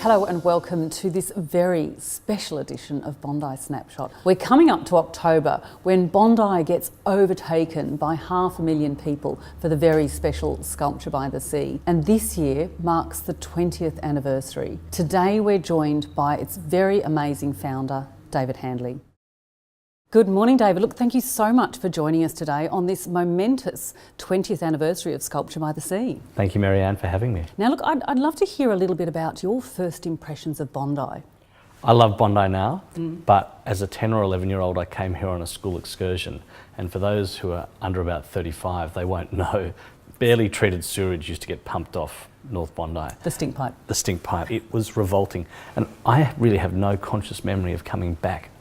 Hello and welcome to this very special edition of Bondi Snapshot. We're coming up to October when Bondi gets overtaken by 500,000 people for the very special Sculpture by the Sea. And this year marks the 20th anniversary. Today we're joined by its very amazing founder, David Handley. Good morning, David. Look, thank you so much for joining us today on this momentous 20th anniversary of Sculpture by the Sea. Thank you, Marianne, for having me. Now, look, I'd love to hear a little bit about your first impressions of Bondi. I love Bondi now, but as a 10 or 11-year-old, I came here on a school excursion. And for those who are under about 35, they won't know, barely treated sewage used to get pumped off North Bondi. The stink pipe. The stink pipe. It was revolting. And I really have no conscious memory of coming back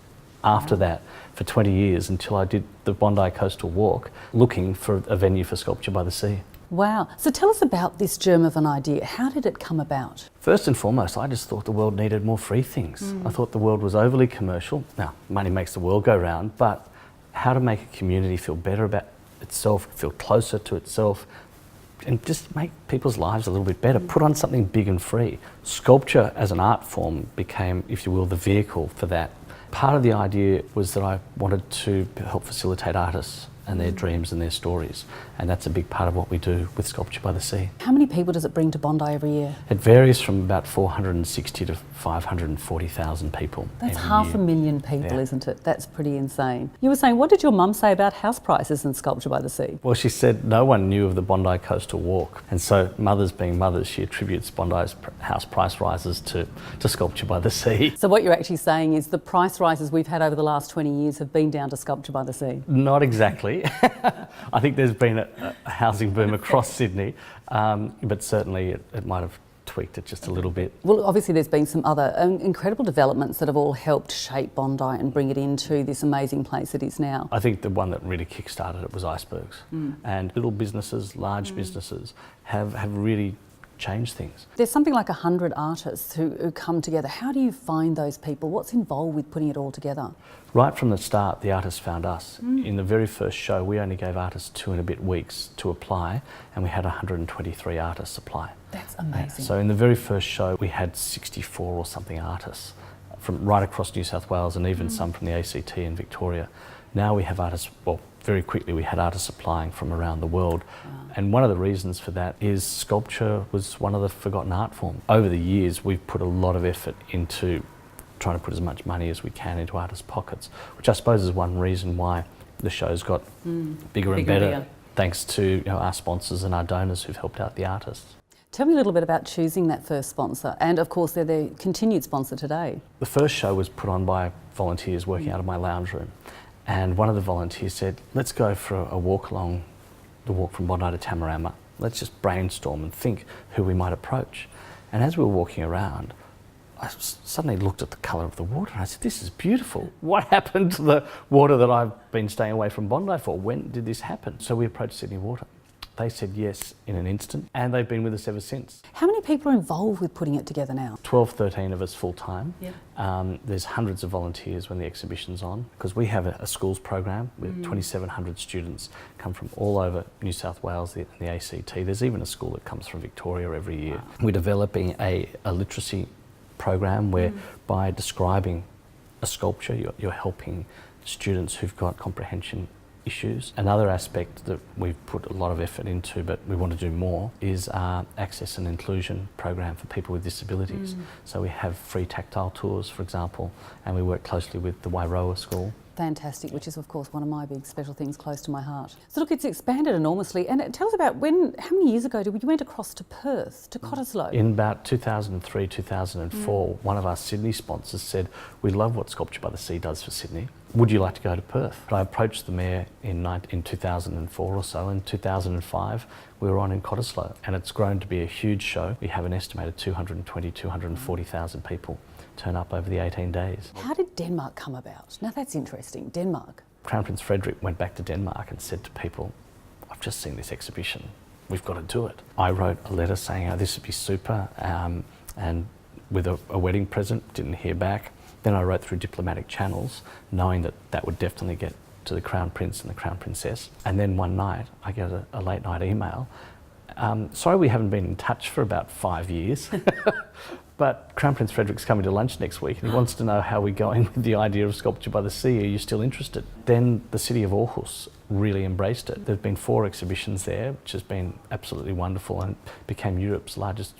after that for 20 years until I did the Bondi Coastal Walk looking for a venue for Sculpture by the Sea. Wow. So tell us about this germ of an idea. How did it come about? First and foremost, I just thought the world needed more free things. I thought the world was overly commercial. Now, money makes the world go round, but how to make a community feel better about itself, feel closer to itself, and just make people's lives a little bit better. Put on something big and free. Sculpture as an art form became, if you will, the vehicle for that. Part of the idea was that I wanted to help facilitate artists and their dreams and their stories, and that's a big part of what we do with Sculpture by the Sea. How many people does it bring to Bondi every year? It varies from about 460 to 540,000 people. That's 500,000 people, isn't it? That's pretty insane. You were saying, what did your mum say about house prices and Sculpture by the Sea? Well, she said no one knew of the Bondi Coastal Walk, and so mothers being mothers, she attributes Bondi's house price rises to Sculpture by the Sea. So what you're actually saying is the price rises we've had over the last 20 years have been down to Sculpture by the Sea? Not exactly. I think there's been a housing boom across Sydney, but certainly it might have tweaked it just a little bit. Well, obviously there's been some other incredible developments that have all helped shape Bondi and bring it into this amazing place it is now. I think the one that really kick-started it was icebergs. And little businesses, large businesses have really change things. There's something like 100 artists who come together. How do you find those people? What's involved with putting it all together? Right from the start, the artists found us. In the very first show, we only gave artists 2 and a bit weeks to apply, and we had 123 artists apply. That's amazing. So in the very first show, we had 64 or something artists from right across New South Wales and even some from the ACT and Victoria. Now we have artists, well, very quickly we had artists applying from around the world. And one of the reasons for that is sculpture was one of the forgotten art forms. Over the years, we've put a lot of effort into trying to put as much money as we can into artists' pockets, which I suppose is one reason why the show's got bigger and better, thanks to our sponsors and our donors who've helped out the artists. Tell me a little bit about choosing that first sponsor, and of course they're the continued sponsor today. The first show was put on by volunteers working out of my lounge room, and one of the volunteers said, let's go for a walk along the walk from Bondi to Tamarama. Let's just brainstorm and think who we might approach. And as we were walking around, I suddenly looked at the colour of the water and I said, this is beautiful. What happened to the water that I've been staying away from Bondi for? When did this happen? So we approached Sydney Water. They said yes in an instant, and they've been with us ever since. How many people are involved with putting it together now? 12, 13 of us full-time. There's hundreds of volunteers when the exhibition's on, because we have a schools program with 2,700 students come from all over New South Wales and the ACT. There's even a school that comes from Victoria every year. Wow. We're developing a literacy program where by describing a sculpture, you're helping students who've got comprehension issues. Another aspect that we've put a lot of effort into, but we want to do more, is our access and inclusion program for people with disabilities. So we have free tactile tours, for example, and we work closely with the Wairoa School. Fantastic, which is of course one of my big special things close to my heart. So look, it's expanded enormously, and tell us about how many years ago you went across to Perth, to Cottesloe? In about 2003, 2004, one of our Sydney sponsors said, we love what Sculpture by the Sea does for Sydney. Would you like to go to Perth? I approached the mayor in 2004 or so. In 2005, we were on in Cottesloe, and it's grown to be a huge show. We have an estimated 220, 240,000 people turn up over the 18 days. How did Denmark come about? Now that's interesting, Denmark. Crown Prince Frederik went back to Denmark and said to people, I've just seen this exhibition, we've got to do it. I wrote a letter saying, oh, this would be super, and with a wedding present, didn't hear back. Then I wrote through diplomatic channels, knowing that that would definitely get to the Crown Prince and the Crown Princess. And then one night, I get a late night email. Sorry we haven't been in touch for about 5 years, But Crown Prince Frederick's coming to lunch next week and he wants to know how we're going with the idea of sculpture by the sea. Are you still interested? Then the city of Aarhus really embraced it. There have been 4 exhibitions there, which has been absolutely wonderful and became Europe's largest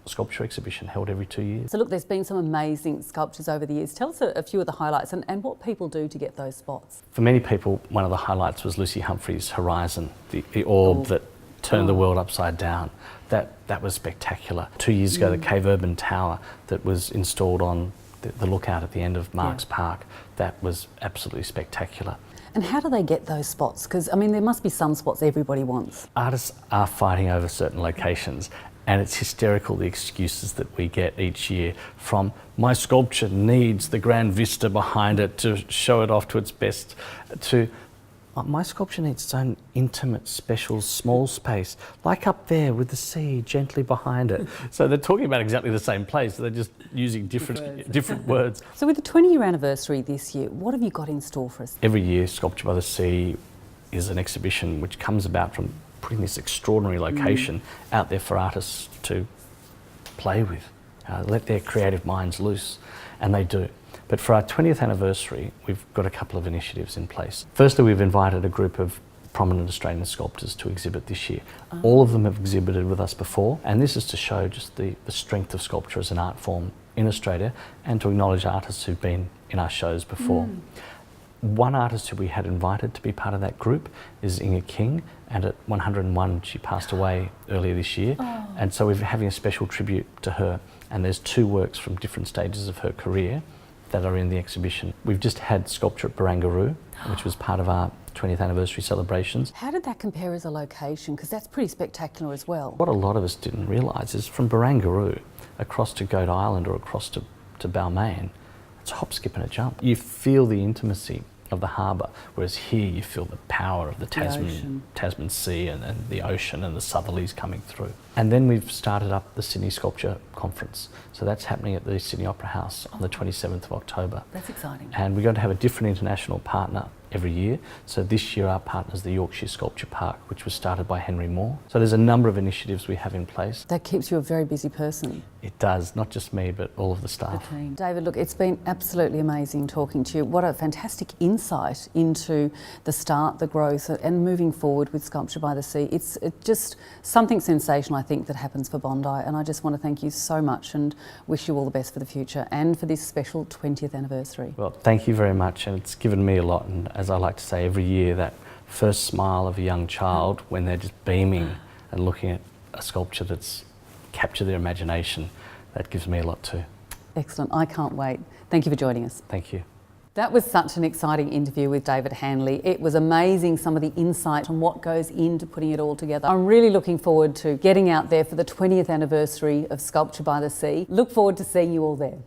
sculpture exhibition, held every 2 years. So look, there's been some amazing sculptures over the years. Tell us a few of the highlights and what people do to get those spots. For many people, one of the highlights was Lucy Humphrey's Horizon, the orb that turned the world upside down. That was spectacular. 2 years ago, the Cave Urban Tower that was installed on the lookout at the end of Marks Park, that was absolutely spectacular. And how do they get those spots? Because, I mean, there must be some spots everybody wants. Artists are fighting over certain locations, and it's hysterical the excuses that we get each year, from my sculpture needs the grand vista behind it to show it off to its best, to my sculpture needs its own intimate, special, small space, like up there with the sea gently behind it. So they're talking about exactly the same place, they're just using different words. So with the 20-year anniversary this year, what have you got in store for us? Every year, Sculpture by the Sea is an exhibition which comes about from putting this extraordinary location out there for artists to play with, let their creative minds loose, and they do. But for our 20th anniversary, we've got a couple of initiatives in place. Firstly, we've invited a group of prominent Australian sculptors to exhibit this year. All of them have exhibited with us before, and this is to show just the strength of sculpture as an art form in Australia and to acknowledge artists who've been in our shows before. One artist who we had invited to be part of that group is Inga King, and at 101 she passed away earlier this year, and so we're having a special tribute to her, and there's 2 works from different stages of her career that are in the exhibition. We've just had sculpture at Barangaroo, which was part of our 20th anniversary celebrations. How did that compare as a location? Because that's pretty spectacular as well. What a lot of us didn't realise is from Barangaroo across to Goat Island or across to Balmain, it's a hop, skip and a jump. You feel the intimacy of the harbour, whereas here you feel the power of the Tasman Sea and the ocean and the southerlies coming through. And then we've started up the Sydney Sculpture Conference. So that's happening at the Sydney Opera House on the 27th of October. That's exciting. And we're going to have a different international partner every year. So this year our partner is the Yorkshire Sculpture Park, which was started by Henry Moore. So there's a number of initiatives we have in place. That keeps you a very busy person. It does, not just me, but all of the staff. The team. David, look, it's been absolutely amazing talking to you. What a fantastic insight into the start, the growth, and moving forward with Sculpture by the Sea. It's just something sensational, I think, that happens for Bondi, and I just want to thank you so much and wish you all the best for the future and for this special 20th anniversary. Well, thank you very much, and it's given me a lot, and as I like to say every year, that first smile of a young child when they're just beaming and looking at a sculpture that's captured their imagination, that gives me a lot too. Excellent, I can't wait. Thank you for joining us. Thank you. That was such an exciting interview with David Handley. It was amazing, some of the insight on what goes into putting it all together. I'm really looking forward to getting out there for the 20th anniversary of Sculpture by the Sea. Look forward to seeing you all there.